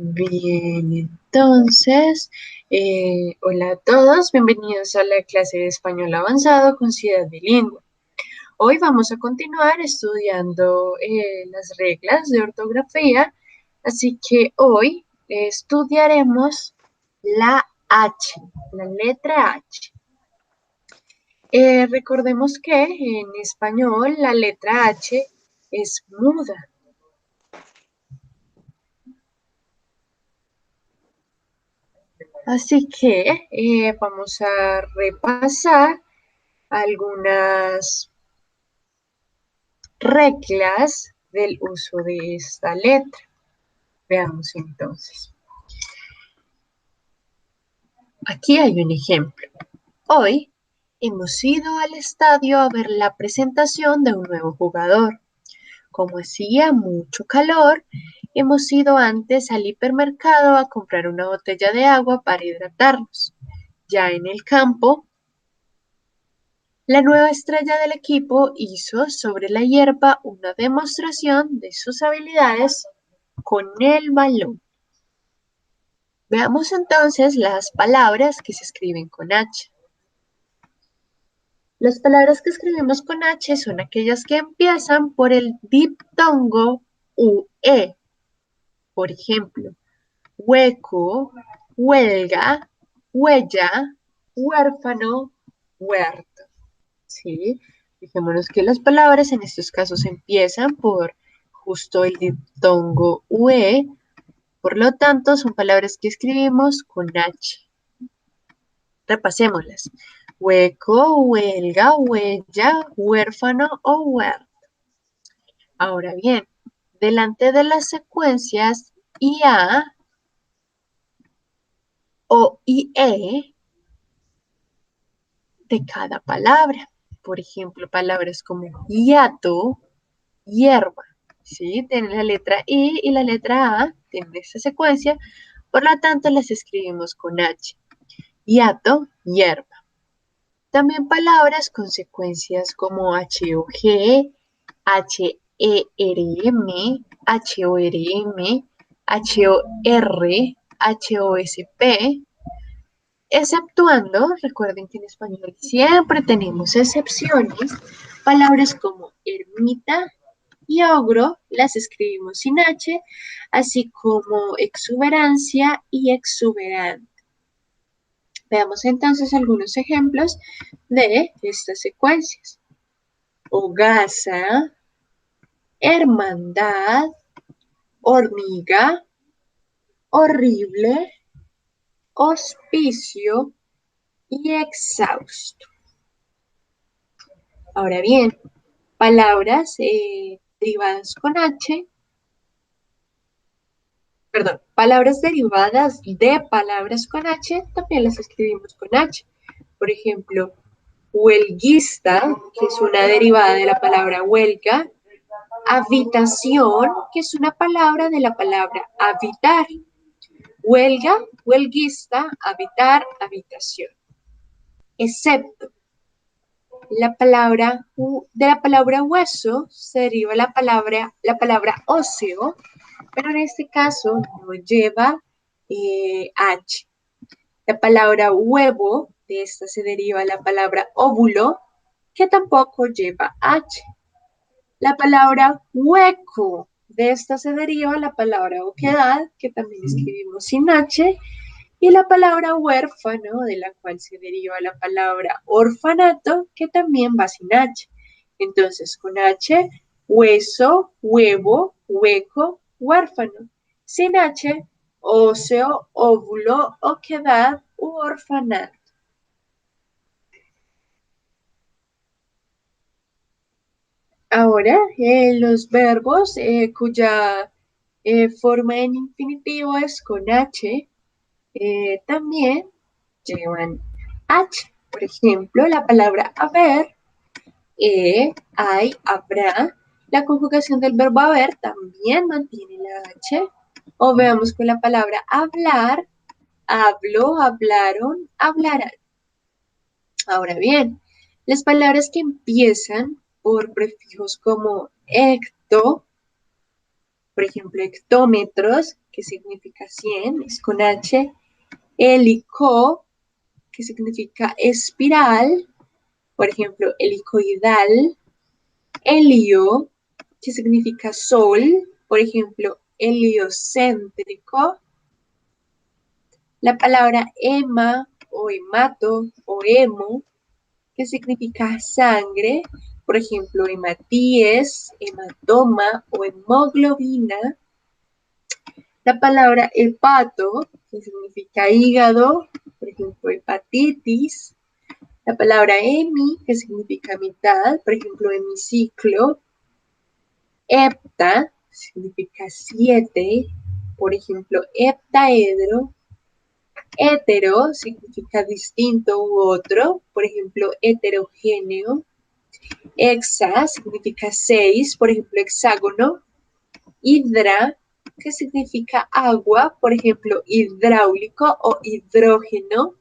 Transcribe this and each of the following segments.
Bien, entonces, hola a todos, bienvenidos a la clase de español avanzado con Ciudad Bilingüe. Hoy vamos a continuar estudiando las reglas de ortografía, así que hoy estudiaremos la H, la letra H. Recordemos que en español la letra H es muda. Así que vamos a repasar algunas reglas del uso de esta letra. Veamos entonces. Aquí hay un ejemplo. Hoy hemos ido al estadio a ver la presentación de un nuevo jugador. Como hacía mucho calor, hemos ido antes al hipermercado a comprar una botella de agua para hidratarnos. Ya en el campo, la nueva estrella del equipo hizo sobre la hierba una demostración de sus habilidades con el balón. Veamos entonces las palabras que se escriben con H. Las palabras que escribimos con H son aquellas que empiezan por el diptongo UE. Por ejemplo, hueco, huelga, huella, huérfano, huerto. ¿Sí? Fijémonos que las palabras en estos casos empiezan por justo el diptongo UE, por lo tanto son palabras que escribimos con H. Repasémoslas. Hueco, huelga, huella, huérfano o huerto. Ahora bien, delante de las secuencias IA o IE de cada palabra. Por ejemplo, palabras como hiato, hierba, ¿sí? Tienen la letra I y la letra A, tienen esa secuencia, por lo tanto las escribimos con H. Hiato, hierba. También palabras con secuencias como HOG, HERM, HORM, HOR, HOSP, exceptuando, recuerden que en español siempre tenemos excepciones, palabras como ermita y ogro las escribimos sin H, así como exuberancia y exuberante. Veamos entonces algunos ejemplos de estas secuencias. Hogaza, hermandad, hormiga, horrible, hospicio y exhausto. Ahora bien, palabras derivadas con H, perdón, palabras derivadas de palabras con H también las escribimos con H. Por ejemplo, huelguista, que es una derivada de la palabra huelga, habitación, que es una palabra de la palabra habitar, huelga, huelguista, habitar, habitación, excepto de la palabra hueso se deriva la palabra óseo, pero en este caso no lleva H. La palabra huevo, de esta se deriva la palabra óvulo, que tampoco lleva H. La palabra hueco, de esta se deriva la palabra oquedad, que también escribimos sin H, y la palabra huérfano, de la cual se deriva la palabra orfanato, que también va sin H. Entonces, con H, hueso, huevo, hueco, huérfano. Sin H, óseo, óvulo, oquedad u orfanato. Ahora, los verbos cuya forma en infinitivo es con H, también llevan H. Por ejemplo, la palabra haber, hay, habrá. La conjugación del verbo haber también mantiene la H. O veamos con la palabra hablar, hablo, hablaron, hablarán. Ahora bien, las palabras que empiezan por prefijos como ecto, por ejemplo, hectómetros, que significa 100, es con H, helico, que significa espiral, por ejemplo, helicoidal, helio, que significa sol, por ejemplo, heliocéntrico, la palabra hema o hemato o hemo, que significa sangre, por ejemplo, hematíes, hematoma o hemoglobina, la palabra hepato, que significa hígado, por ejemplo, hepatitis, la palabra hemi, que significa mitad, por ejemplo, hemiciclo, hepta, significa 7, por ejemplo, heptaedro, hetero, significa distinto u otro, por ejemplo, heterogéneo, hexa, significa 6, por ejemplo, hexágono, hidra, que significa agua, por ejemplo, hidráulico o hidrógeno,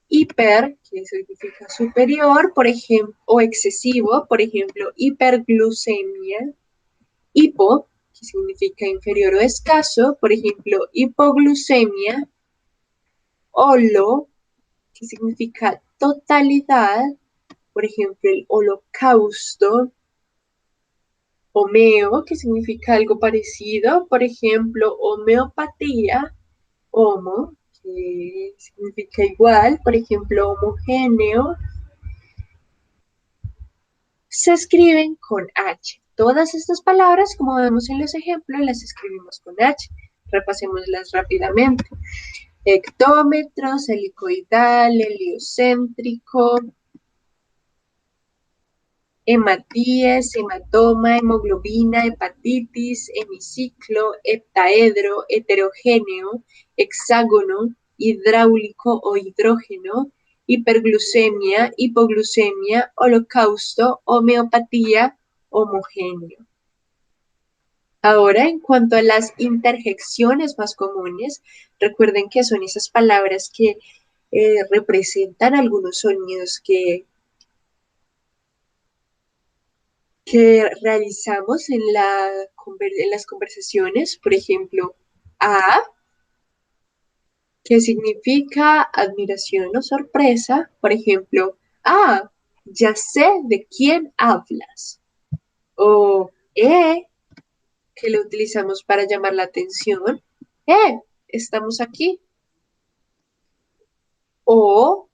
hiper, que significa superior, por ejemplo, o excesivo, por ejemplo, hiperglucemia, hipo, que significa inferior o escaso, por ejemplo, hipoglucemia, holo, que significa totalidad, por ejemplo, el holocausto, homeo, que significa algo parecido, por ejemplo, homeopatía, homo, que significa igual, por ejemplo, homogéneo, se escriben con H. Todas estas palabras, como vemos en los ejemplos, las escribimos con H. Repasémoslas rápidamente. Hectómetros, helicoidal, heliocéntrico, hematíes, hematoma, hemoglobina, hepatitis, hemiciclo, heptaedro, heterogéneo, hexágono, hidráulico o hidrógeno, hiperglucemia, hipoglucemia, holocausto, homeopatía, homogéneo. Ahora, en cuanto a las interjecciones más comunes, recuerden que son esas palabras que representan algunos sonidos que realizamos en las conversaciones, por ejemplo, a, que significa admiración o sorpresa, por ejemplo, ya sé de quién hablas, o que lo utilizamos para llamar la atención, estamos aquí, o,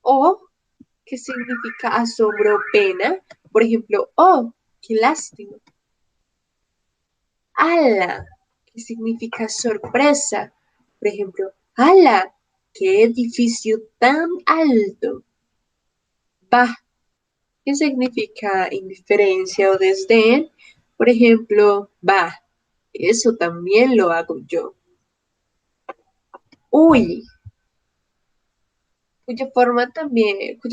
o, que significa asombro o pena, por ejemplo, qué lástima. Ala, que significa sorpresa. Por ejemplo, ala, qué edificio tan alto. Bah, que significa indiferencia o desdén. Por ejemplo, bah, eso también lo hago yo. Uy, cuya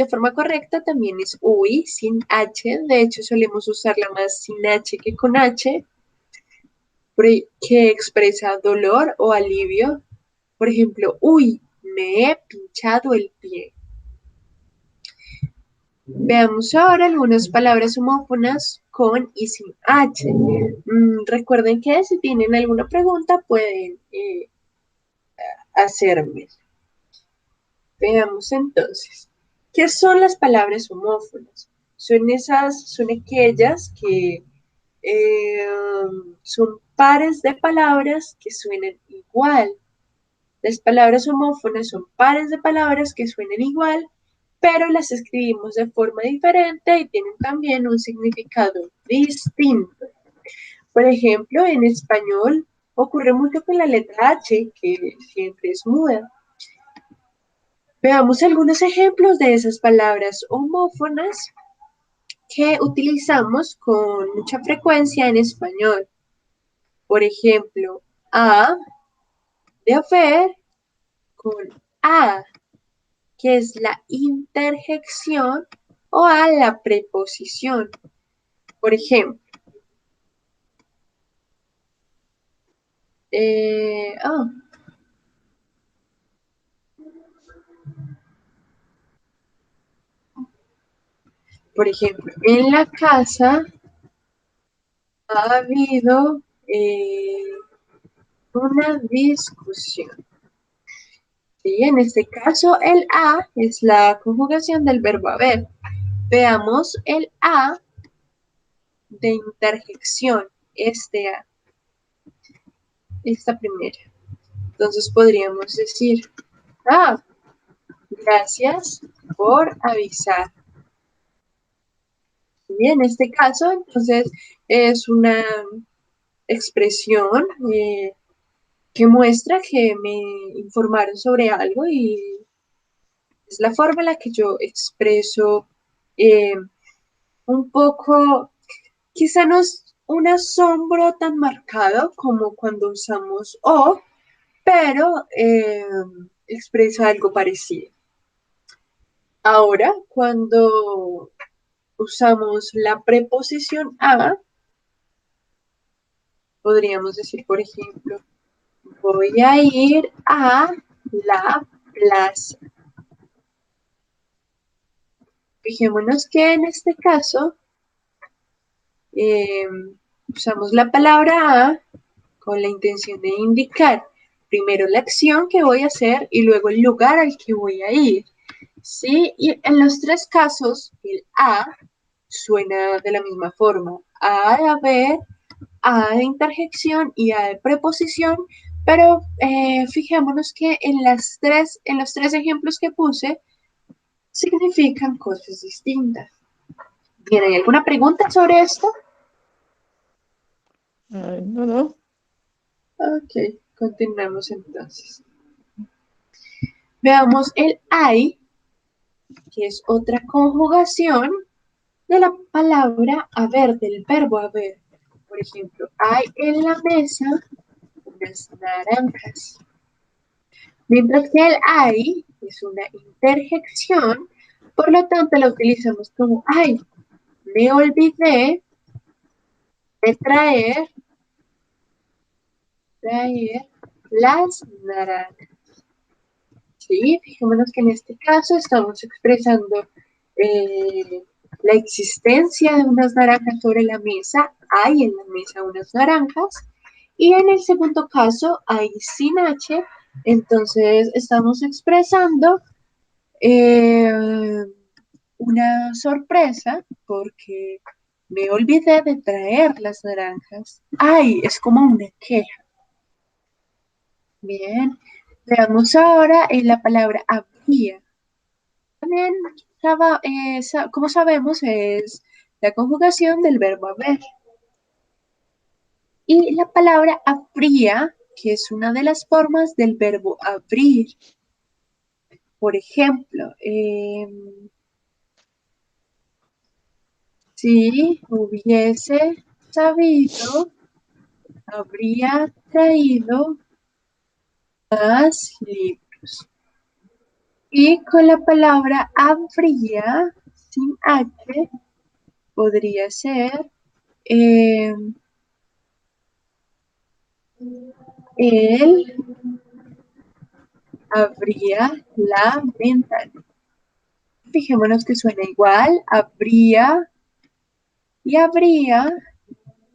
forma correcta también es uy, sin H. De hecho, solemos usarla más sin H que con H, que expresa dolor o alivio. Por ejemplo, uy, me he pinchado el pie. Veamos ahora algunas palabras homófonas con y sin H. Recuerden que si tienen alguna pregunta pueden hacerme. Veamos entonces. ¿Qué son las palabras homófonas? Son aquellas que eh, son pares de palabras que suenan igual. Las palabras homófonas son pares de palabras que suenan igual, pero las escribimos de forma diferente y tienen también un significado distinto. Por ejemplo, en español ocurre mucho con la letra H, que siempre es muda. Veamos algunos ejemplos de esas palabras homófonas que utilizamos con mucha frecuencia en español. Por ejemplo, a de hacer con a, que es la interjección o a la preposición. Por ejemplo, eh, oh, por ejemplo, en la casa ha habido eh, una discusión. Sí, en este caso el a es la conjugación del verbo haber. Veamos el a de interjección, este a, esta primera. Entonces podríamos decir, ah, gracias por avisar. Y en este caso, entonces, es una expresión que muestra que me informaron sobre algo y es la forma en la que yo expreso eh, un poco, quizá no es un asombro tan marcado como cuando usamos o, pero expresa algo parecido. Ahora, cuando usamos la preposición a, podríamos decir, por ejemplo, voy a ir a la plaza. Fijémonos que en este caso eh, usamos la palabra a con la intención de indicar primero la acción que voy a hacer y luego el lugar al que voy a ir. ¿Sí? Y en los tres casos, el a suena de la misma forma. A de haber, a de interjección y a de preposición, pero fijémonos que en los tres ejemplos que puse significan cosas distintas. ¿Tienen alguna pregunta sobre esto? No, no. Ok, continuemos entonces. Veamos el hay, que es otra conjugación de la palabra haber, del verbo haber. Por ejemplo, hay en la mesa unas naranjas. Mientras que el hay es una interjección, por lo tanto la utilizamos como ay, me olvidé de traer las naranjas. Sí, fijémonos que en este caso estamos expresando eh, la existencia de unas naranjas sobre la mesa, hay en la mesa unas naranjas, y en el segundo caso hay sin H, entonces estamos expresando eh, una sorpresa porque me olvidé de traer las naranjas. Ay, es como una queja. Bien, veamos ahora en la palabra habría. También, como sabemos, es la conjugación del verbo haber. Y la palabra habría, que es una de las formas del verbo abrir. Por ejemplo, si hubiese sabido, habría traído más libros. Y con la palabra habría, sin H, podría ser eh, él abría la ventana. Fijémonos que suena igual, habría y habría,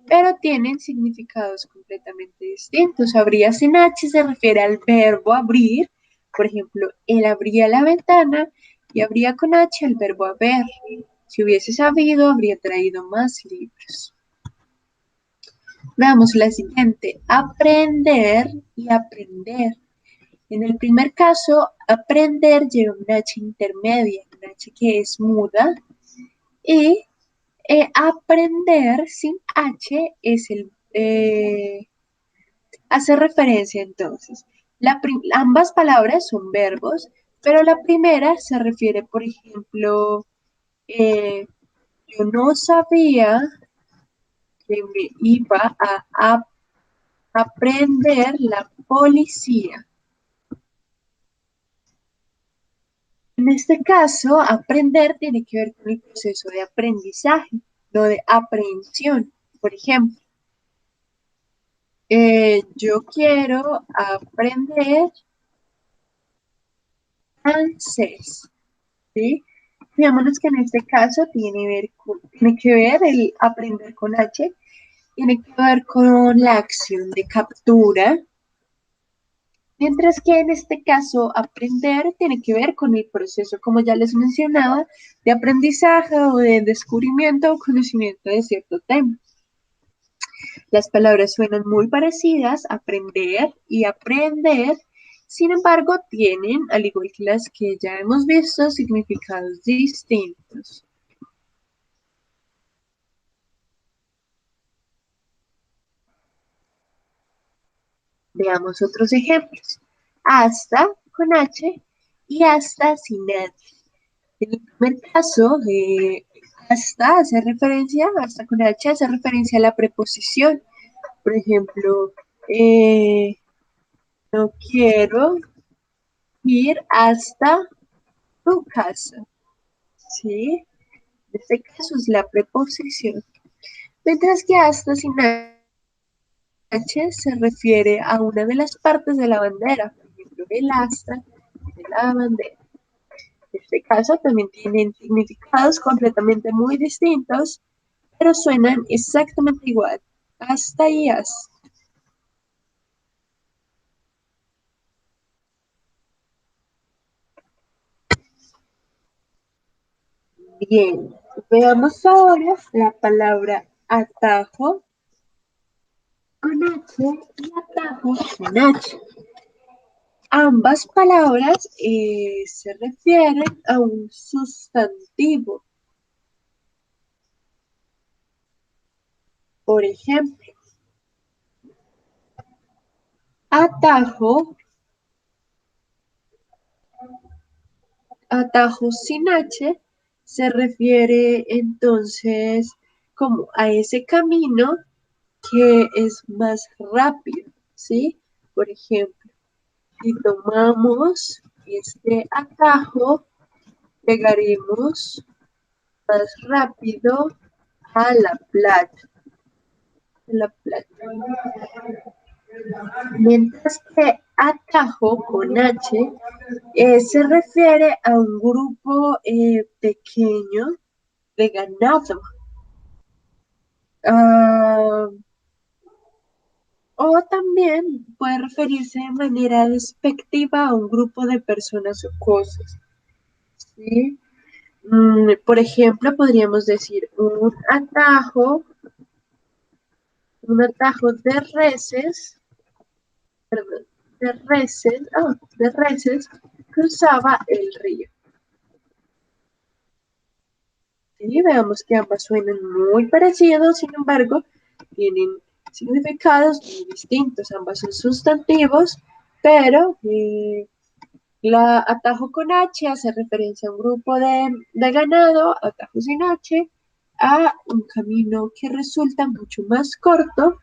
pero tienen significados completamente distintos. Habría sin H se refiere al verbo abrir, por ejemplo, él abría la ventana, y habría con H el verbo haber. Si hubiese sabido, habría traído más libros. Veamos la siguiente, aprender y aprender. En el primer caso, aprender lleva una H intermedia, una H que es muda, y aprender sin H es hace referencia entonces. Ambas palabras son verbos, pero la primera se refiere, por ejemplo, eh, yo no sabía que me iba a aprender la policía. En este caso, aprender tiene que ver con el proceso de aprendizaje, no de aprehensión. Por ejemplo, yo quiero aprender francés, ¿sí? Veámonos que en este caso tiene que ver el aprender con H, tiene que ver con la acción de captura, mientras que en este caso aprender tiene que ver con el proceso, como ya les mencionaba, de aprendizaje o de descubrimiento o conocimiento de cierto tema. Las palabras suenan muy parecidas, aprender y aprender, sin embargo, tienen, al igual que las que ya hemos visto, significados distintos. Veamos otros ejemplos. Hasta con H y hasta sin H. En el primer caso, hasta con H hace referencia a la preposición. Por ejemplo, eh, no quiero ir hasta tu casa. ¿Sí? En este caso es la preposición. Mientras que hasta sin H se refiere a una de las partes de la bandera, por ejemplo, el asta de la bandera. En este caso también tienen significados completamente muy distintos, pero suenan exactamente igual. Hasta y hasta. Bien, veamos ahora la palabra atajo con H y atajo con H. Ambas palabras se refieren a un sustantivo. Por ejemplo, atajo, atajo sin H se refiere entonces como a ese camino que es más rápido, ¿sí? Por ejemplo, si tomamos este atajo, llegaremos más rápido a la playa. La playa. Mientras que atajo con H se refiere a un grupo pequeño de ganado. Ah, o también puede referirse de manera despectiva a un grupo de personas o cosas. ¿Sí? Por ejemplo, podríamos decir un atajo de reses, perdón, de reses cruzaba el río. Sí, veamos que ambas suenan muy parecidos, sin embargo, tienen significados muy distintos. Ambas son sustantivos, pero la atajo con H hace referencia a un grupo de ganado, atajo sin H, a un camino que resulta mucho más corto.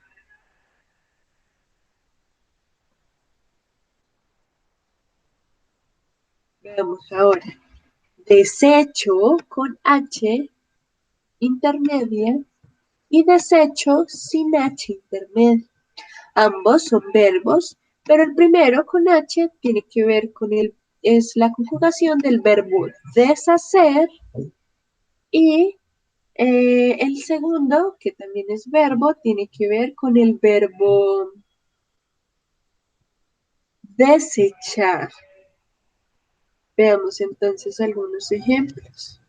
Veamos ahora. Desecho con H intermedia y desecho sin H intermedia. Ambos son verbos, pero el primero con H tiene que ver con es la conjugación del verbo deshacer y el segundo, que también es verbo, tiene que ver con el verbo desechar. Veamos entonces algunos ejemplos.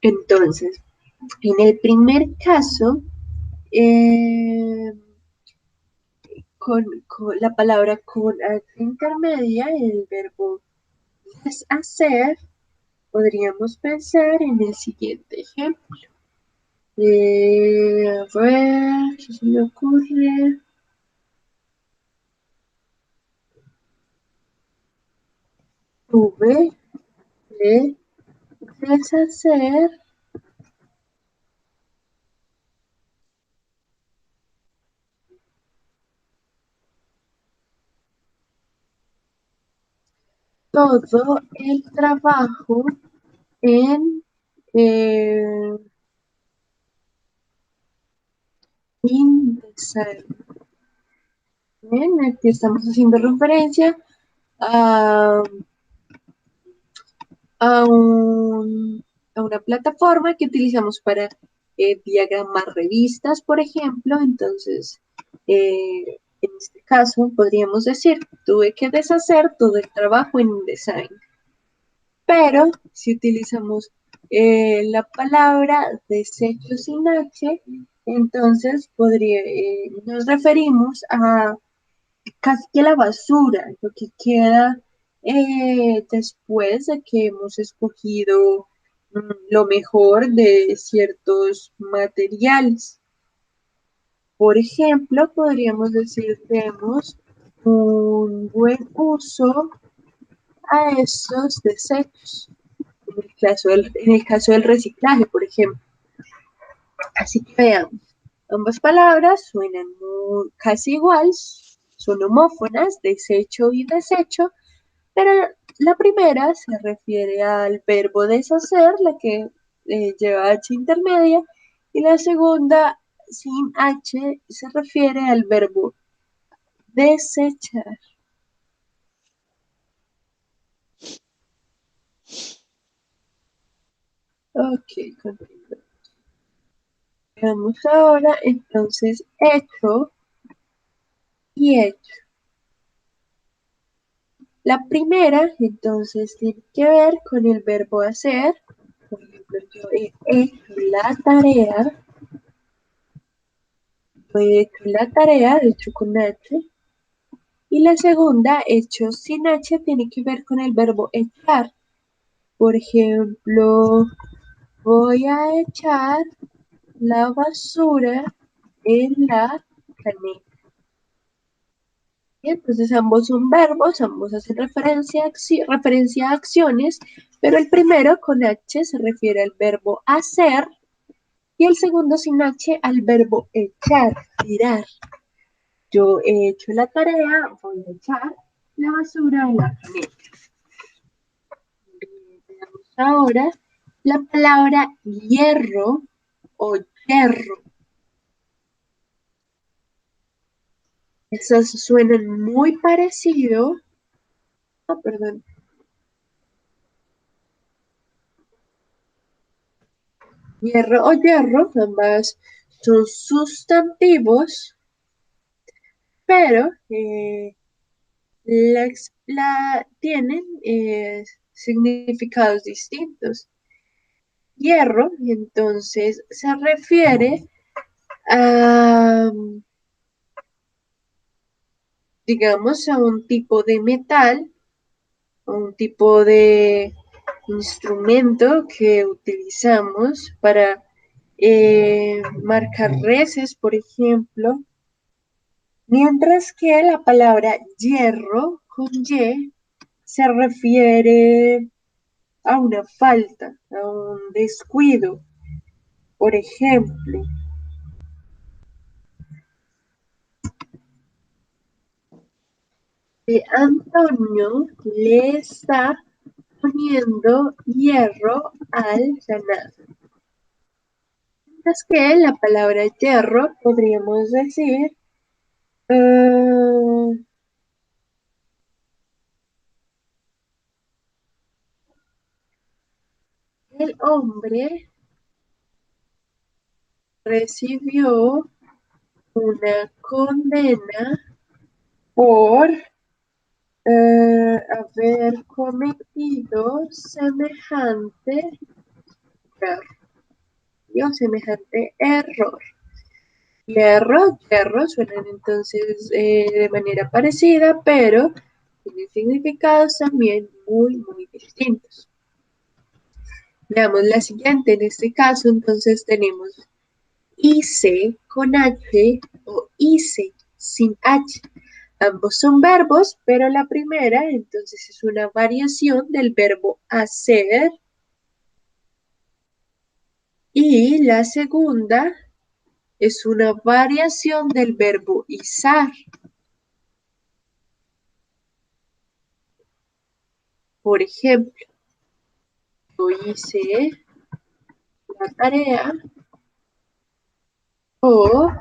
Entonces, en el primer caso, eh, con la palabra con H intermedia, el verbo deshacer, podríamos pensar en el siguiente ejemplo. A ver, ¿qué se me ocurre? Tuve que deshacer todo el trabajo en eh, InDesign. Bien, aquí estamos haciendo referencia a a, a una plataforma que utilizamos para diagramar revistas, por ejemplo. Entonces, en este caso, podríamos decir, tuve que deshacer todo el trabajo en InDesign. Pero si utilizamos la palabra desecho sin H, entonces nos referimos a casi que la basura, lo que queda después de que hemos escogido lo mejor de ciertos materiales. Por ejemplo, podríamos decir, demos un buen uso a esos desechos, en el caso del reciclaje, por ejemplo. Así que veamos, ambas palabras suenan casi igual, son homófonas, desecho y desecho, pero la primera se refiere al verbo deshacer, la que lleva H intermedia, y la segunda, sin H, se refiere al verbo desechar. Ok, continuamos. Veamos ahora, entonces, hecho y hecho. La primera, entonces, tiene que ver con el verbo hacer. Por ejemplo, yo he hecho la tarea. Yo he hecho la tarea, hecho con H. Y la segunda, hecho sin H, tiene que ver con el verbo echar. Por ejemplo, voy a echar la basura en la caneta. Entonces ambos son verbos, ambos hacen referencia a acciones, pero el primero con H se refiere al verbo hacer y el segundo sin H al verbo echar, tirar. Yo he hecho la tarea, voy a echar la basura en la caneta. Veamos ahora la palabra hierro o hierro. Esas suenan muy parecido. Ah, perdón. Hierro o hierro, ambas son sustantivos, pero tienen significados distintos. Hierro, entonces, se refiere a, digamos, a un tipo de metal, a un tipo de instrumento que utilizamos para marcar reses, por ejemplo. Mientras que la palabra hierro con Y se refiere a una falta, a un descuido. Por ejemplo, Antonio le está poniendo hierro al ganado. Mientras que la palabra hierro podríamos decir el hombre recibió una condena por haber cometido semejante semejante error. Hierro suenan entonces de manera parecida, pero tienen significados también muy distintos. Veamos la siguiente. En este caso, entonces tenemos hice con H o hice sin H. Ambos son verbos, pero la primera entonces es una variación del verbo hacer y la segunda es una variación del verbo izar. Por ejemplo, yo hice la tarea o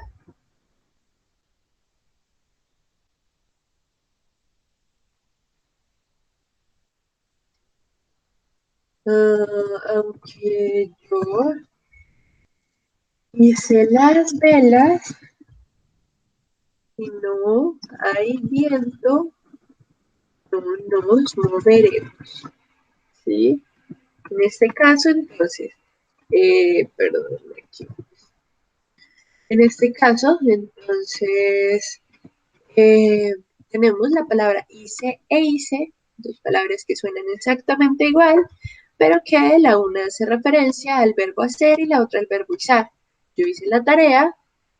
Aunque yo hice las velas y no hay viento, no nos moveremos, ¿sí? En este caso, entonces, perdón, aquí. En este caso, entonces, eh, tenemos la palabra hice e hice, dos palabras que suenan exactamente igual, pero que la una hace referencia al verbo hacer y la otra al verbo izar. Yo hice la tarea,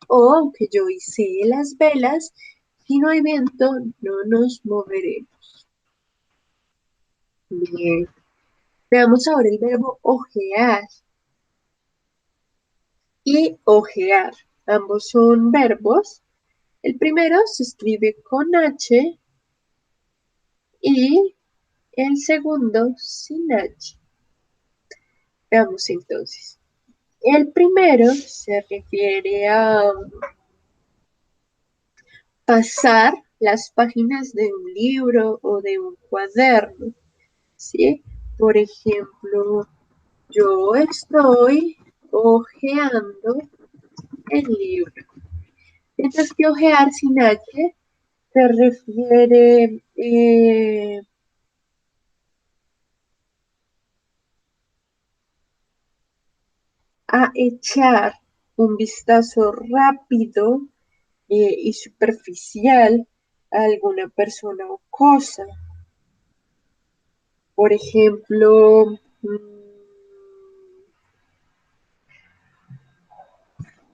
o aunque yo hice las velas, si no hay viento, no nos moveremos. Bien. Veamos ahora el verbo ojear y ojear. Ambos son verbos. El primero se escribe con H y el segundo sin H. Veamos entonces. El primero se refiere a pasar las páginas de un libro o de un cuaderno, ¿sí? Por ejemplo, yo estoy hojeando el libro. Mientras que hojear sin H se refiere a echar un vistazo rápido y superficial a alguna persona o cosa. Por ejemplo,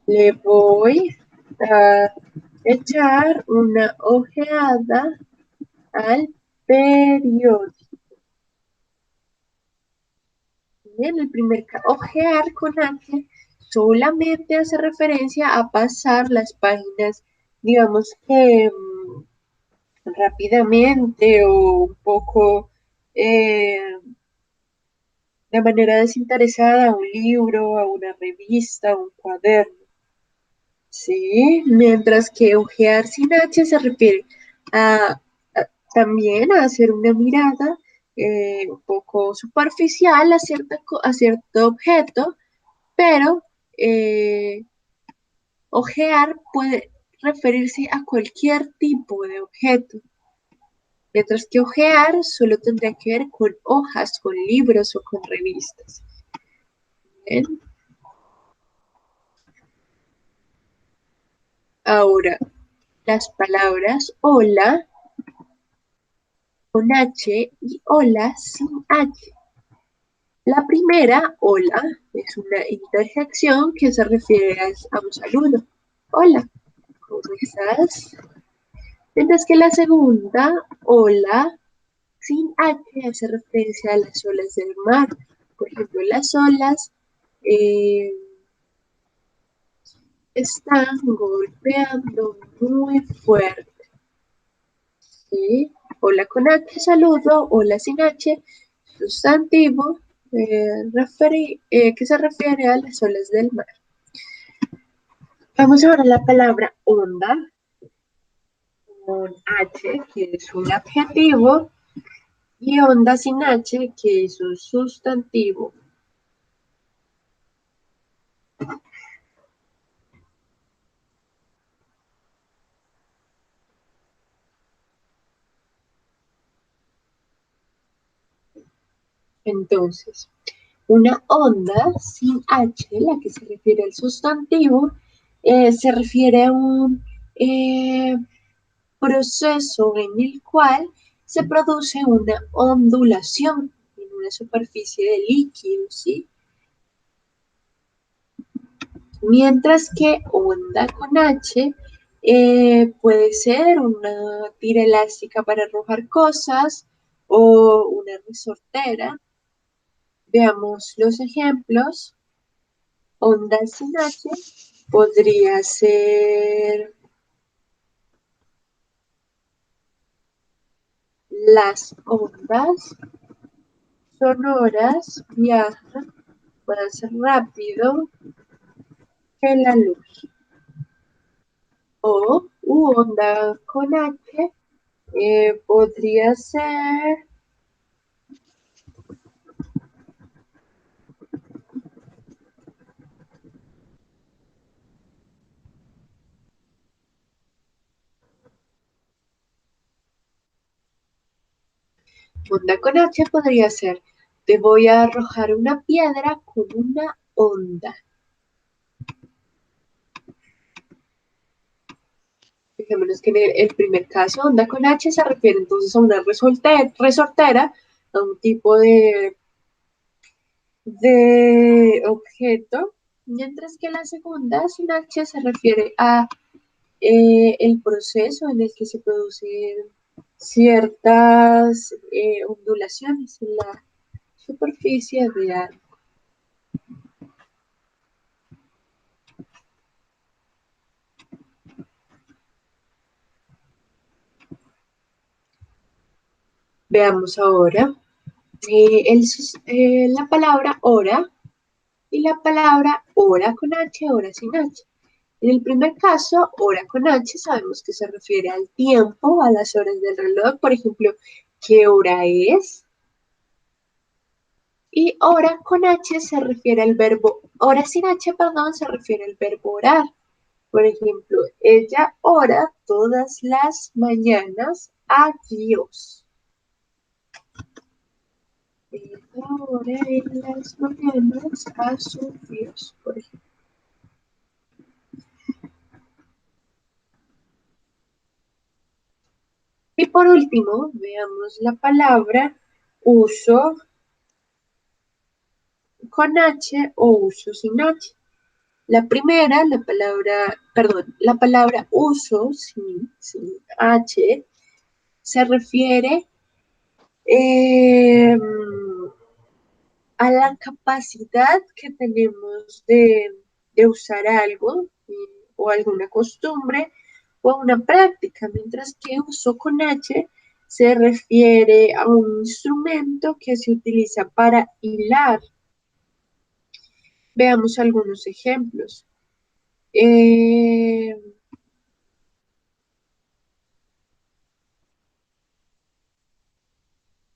le voy a echar una ojeada al periódico. Bien, el primer ojear con H solamente hace referencia a pasar las páginas, digamos que rápidamente o un poco de manera desinteresada a un libro, a una revista, a un cuaderno. Sí, mientras que ojear sin H se refiere a también a hacer una mirada un poco superficial a cierto objeto, pero ojear puede referirse a cualquier tipo de objeto, mientras que ojear solo tendría que ver con hojas, con libros o con revistas. Bien. Ahora, las palabras hola con H y hola sin H. La primera, hola, es una interjección que se refiere a un saludo. Hola, ¿cómo estás? Mientras que la segunda, hola, sin H, hace referencia a las olas del mar. Por ejemplo, las olas eh, están golpeando muy fuerte. ¿Sí? Hola con H, saludo, hola sin H, sustantivo que se refiere a las olas del mar. Vamos ahora a la palabra onda con H, que es un adjetivo, y onda sin H, que es un sustantivo. Entonces, una onda sin H, la que se refiere al sustantivo, se refiere a un proceso en el cual se produce una ondulación en una superficie de líquido, ¿sí? Mientras que onda con H puede ser una tira elástica para arrojar cosas o una resortera. Veamos los ejemplos. Onda sin H podría ser las ondas sonoras viajan más rápido que la luz. O onda con H podría ser Onda con H podría ser, te voy a arrojar una piedra con una onda. Fijémonos que en el primer caso, onda con H se refiere entonces a una resortera, a un tipo de objeto, mientras que la segunda sin H se refiere a el proceso en el que se producen ciertas ondulaciones en la superficie de algo. Veamos ahora la palabra hora y la palabra hora con H, hora sin H. En el primer caso, hora con H, sabemos que se refiere al tiempo, a las horas del reloj, por ejemplo, ¿qué hora es? Y hora con H se refiere al verbo, hora sin H, perdón, se refiere al verbo orar. Por ejemplo, ella ora todas las mañanas a Dios. Ella ora en las mañanas a su Dios, por ejemplo. Y por último, veamos la palabra uso con H o uso sin H. La primera, la palabra uso sin H se refiere eh, a la capacidad que tenemos de usar algo o alguna costumbre o una práctica, mientras que uso con H se refiere a un instrumento que se utiliza para hilar. Veamos algunos ejemplos. Eh,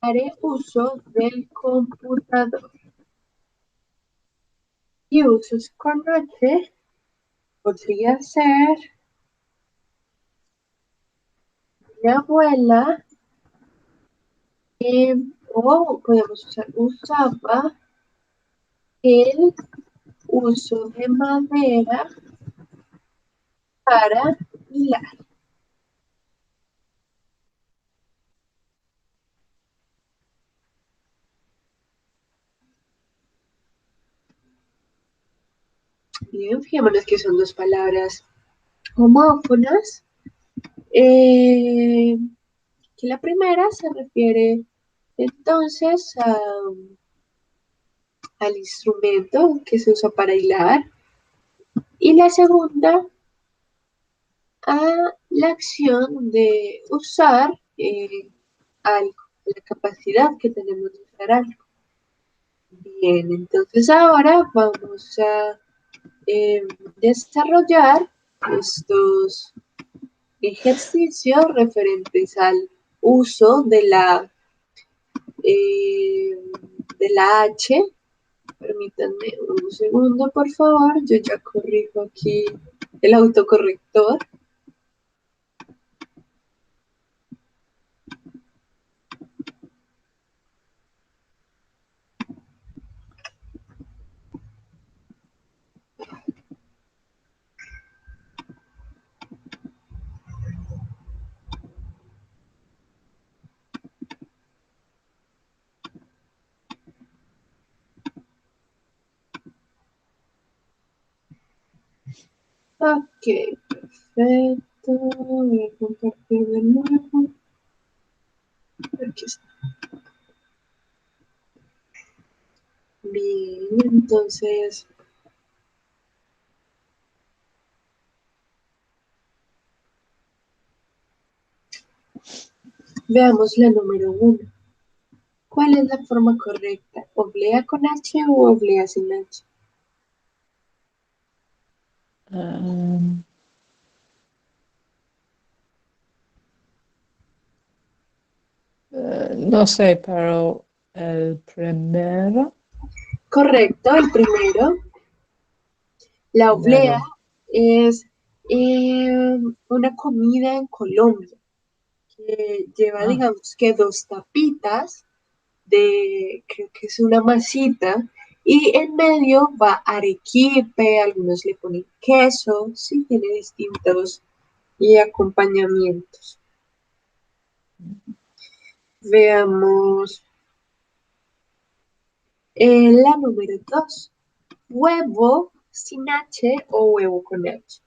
Haré uso del computador. Y usos con H podría ser mi abuela o podemos usaba el uso de madera para hilar. Bien, fijémonos que son dos palabras homófonas. Eh, que la primera se refiere entonces al instrumento que se usa para hilar y la segunda a la acción de usar algo, la capacidad que tenemos de usar algo. Bien, entonces ahora vamos a desarrollar estos ejercicios referentes al uso eh, de la H. Permítanme un segundo, por favor. Yo ya corrijo aquí el autocorrector. Ok, perfecto. Voy a compartir de nuevo. Aquí está. Bien, entonces veamos la número 1. ¿Cuál es la forma correcta? ¿Oblea con H o oblea sin H? Um, no sé, pero el primero, Correcto, el primero. La oblea primero. es una comida en Colombia. que lleva, Ah, digamos que dos tapitas de, creo que es una masita, y en medio va arequipe, algunos le ponen queso, sí, tiene distintos y acompañamientos. Veamos la número 2, huevo sin H o huevo con H.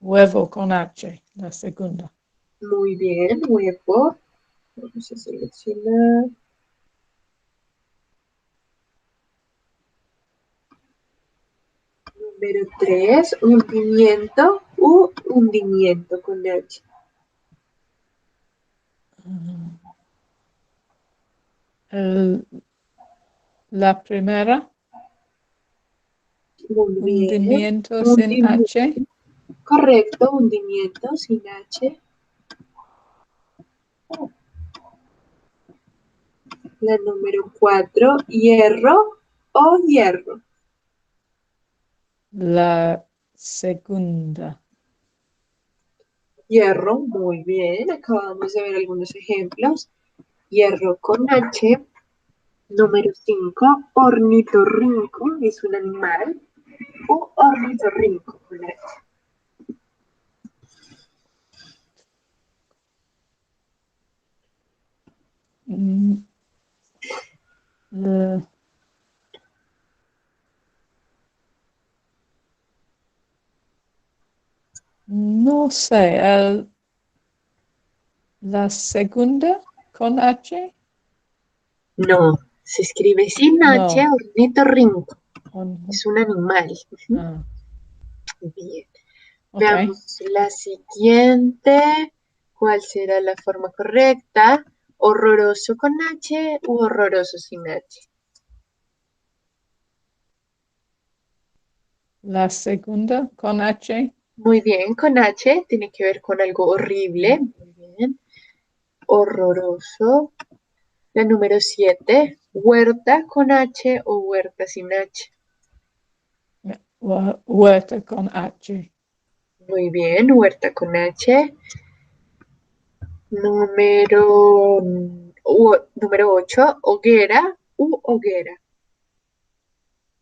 huevo con H, la segunda. Muy bien, huevo. Vamos a seleccionar. Número 3, hundimiento u hundimiento con H. Mm, el- la primera, Muy bien. hundimiento sin Hundimiento. H. Correcto, hundimiento sin H. La número 4, hierro o hierro. La segunda. Hierro, muy bien. Acabamos de ver algunos ejemplos. Hierro con H. Número 5, ornitorrinco, es un animal. O ornitorrinco con H. Mm, eh, no sé, la segunda con H. No, se escribe sin H, No. ornitorrinco. on- Es un animal. Ujú. ah, Bien. ok. Veamos la siguiente. ¿Cuál será la forma correcta? ¿Horroroso con H u horroroso sin H? La segunda con H. Muy bien, con H tiene que ver con algo horrible. Muy bien. Horroroso. La número 7, huerta con H o huerta sin H. Huerta con H. Muy bien, huerta con H. Número 8, hoguera u hoguera.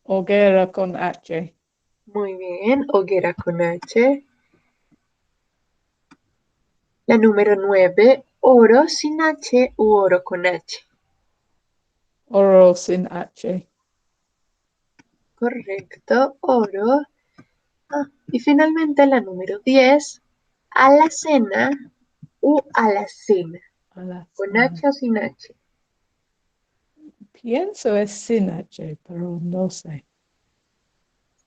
Hoguera con H. Muy bien, hoguera con H. La número 9, oro sin H u oro con H. Oro sin H. Correcto, oro. Y finalmente la número 10, alacena u alacena. Con Alacena. H o sin H. Pienso es sin H, pero no sé.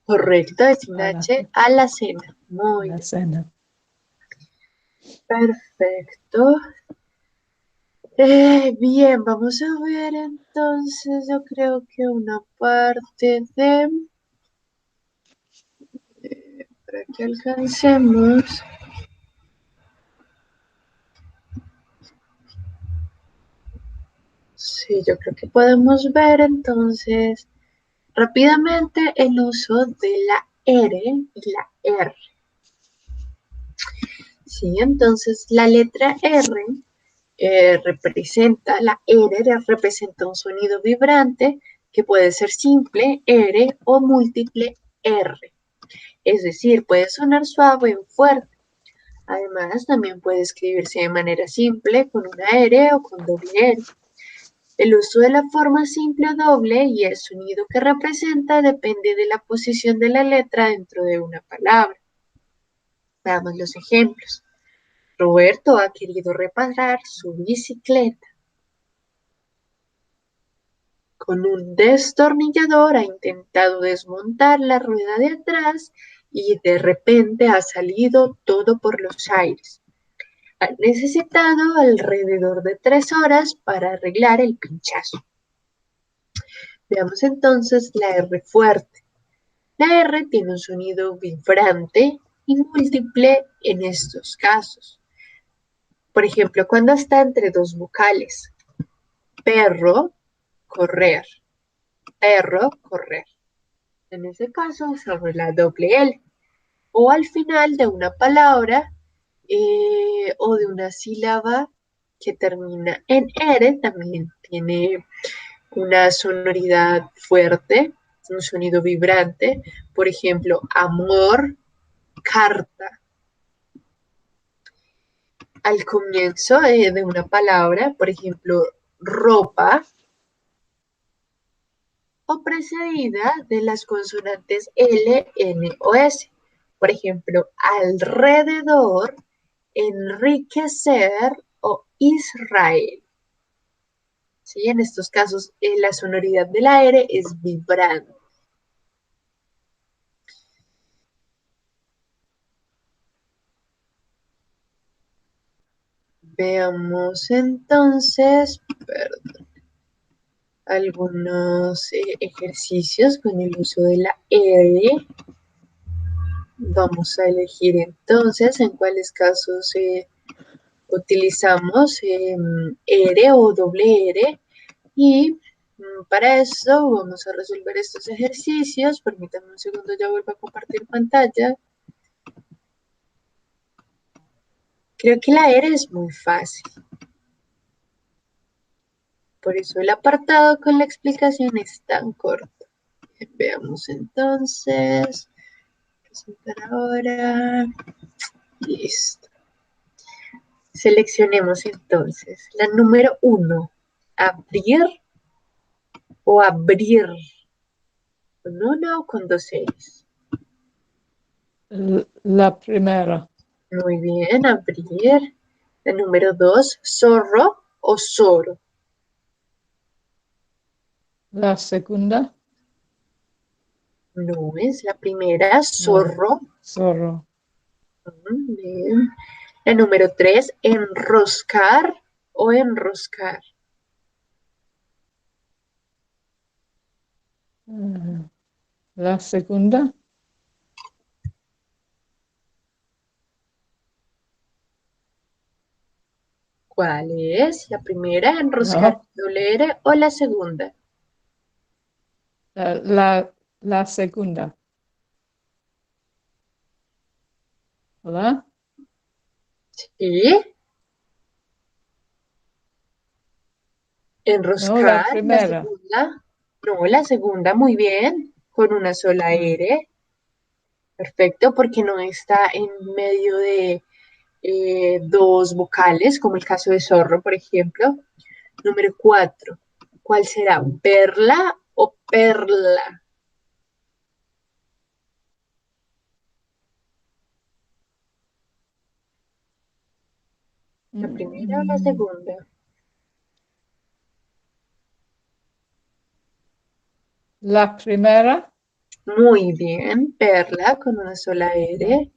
Correcto, es sin H, Alacena. alacena. Muy bien. Alacena. Perfecto. Bien, vamos a ver entonces, yo creo que una parte de, para que alcancemos. Sí, yo creo que podemos ver entonces rápidamente el uso de la R y la R. Sí, entonces la letra R representa un sonido vibrante que puede ser simple R o múltiple R. Es decir, puede sonar suave o fuerte. Además, también puede escribirse de manera simple con una R o con doble R. El uso de la forma simple o doble y el sonido que representa depende de la posición de la letra dentro de una palabra. Veamos los ejemplos. Roberto ha querido reparar su bicicleta. Con un destornillador ha intentado desmontar la rueda de atrás y de repente ha salido todo por los aires. Ha necesitado alrededor de 3 horas para arreglar el pinchazo. Veamos entonces la R fuerte. La R tiene un sonido vibrante y múltiple en estos casos. Por ejemplo, cuando está entre dos vocales. Perro, correr. Perro, correr. En ese caso, sobre la doble L. O al final de una palabra o de una sílaba que termina en R, también tiene una sonoridad fuerte, un sonido vibrante. Por ejemplo, amor, carta. Al comienzo de una palabra, por ejemplo, ropa, o precedida de las consonantes L, N o S. Por ejemplo, alrededor, enriquecer o Israel. ¿Sí? En estos casos, la sonoridad de la R es vibrante. Veamos entonces, perdón, algunos ejercicios con el uso de la R. Vamos a elegir entonces en cuáles casos utilizamos R o doble R y para eso vamos a resolver estos ejercicios. Permítanme un segundo, ya vuelvo a compartir pantalla. Creo que la R es muy fácil. Por eso el apartado con la explicación es tan corto. Veamos entonces. Presentar ahora. Listo. Seleccionemos entonces la número 1. Abrir o abrir. ¿Con una o con dos R's? La primera. Muy bien, abrir. La número 2, zorro o zoro. La segunda. No es la primera, No, zorro. zorro. Bien. La número 3, enroscar o enroscar. La segunda. ¿Cuál es? ¿La primera, enroscar No, doble R o la segunda? la segunda. ¿Verdad? Sí, No, la enroscar, la primera. segunda. No, la segunda, muy bien, con una sola Mm. R. Perfecto, porque no está en medio de dos vocales, como el caso de zorro, por ejemplo. Número 4. ¿Cuál será? ¿Perla o perla? ¿La primera o la Mm, segunda? La primera. Muy bien, perla con una sola No, R.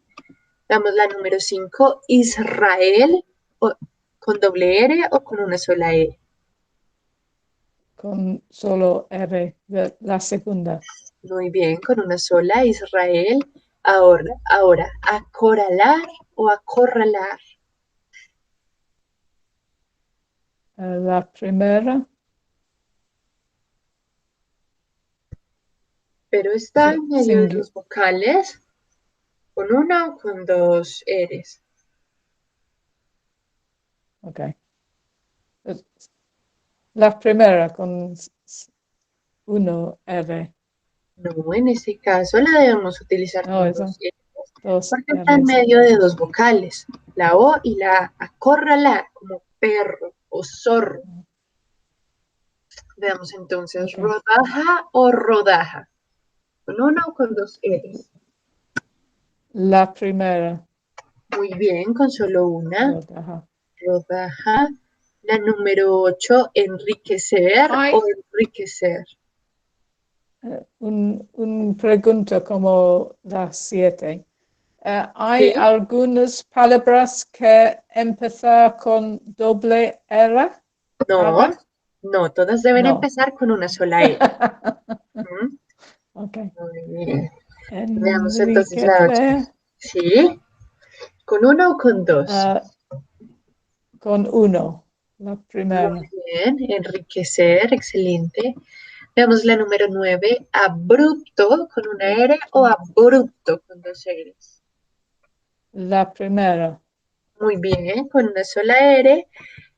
Damos la número 5. Israel con doble R o con una sola E. con solo R. La segunda. Muy bien, con una sola, Israel. Ahora, acorralar o acorralar. La primera. Pero está Sí, en medio de singu- dos vocales, con una o con dos R's. ok. La primera con uno R. No, en este caso la debemos utilizar No, con dos eso. R's, Dos porque está en R's. medio de dos vocales, la O y la A. Acorralar, como perro o zorro. Veamos entonces, Ok. rodaja o rodaja, con una o con dos R's. La primera. Muy bien, con solo una. Rodaja. Rodaja. La número 8, enriquecer o Hay enriquecer. un pregunta como las 7. ¿Hay Sí. algunas palabras que empezar con doble R? No, ¿Ara? no, todas deben No. empezar con una sola E. ¿Mm? Ok. Muy bien. Veamos entonces la 8. Enriquecer Sí, con uno o con dos. uh, con uno. La Muy primera. bien, enriquecer, excelente. Veamos la número 9, abrupto con una R o abrupto con dos R's. La primera. Muy bien, con una sola R.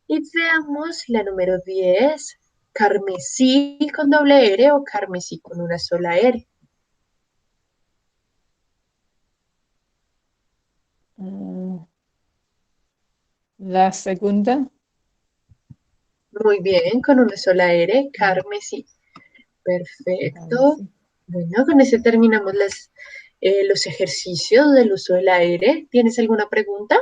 Y veamos la número 10. Carmesí con doble R o carmesí con una sola R. Ah, la segunda. Muy bien, con una sola R, Mm, carmesí. ahora Perfecto. sí. Bueno, con eso terminamos los ejercicios del uso de la R. ¿Tienes alguna pregunta?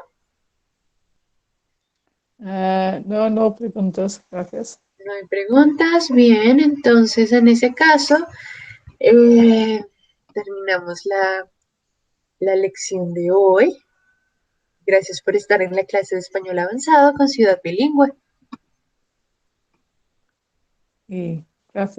No, no preguntas, gracias. No hay preguntas. Bien, entonces en ese caso eh, terminamos la lección de hoy. Gracias por estar en la clase de español avanzado con Ciudad Bilingüe. Y gracias.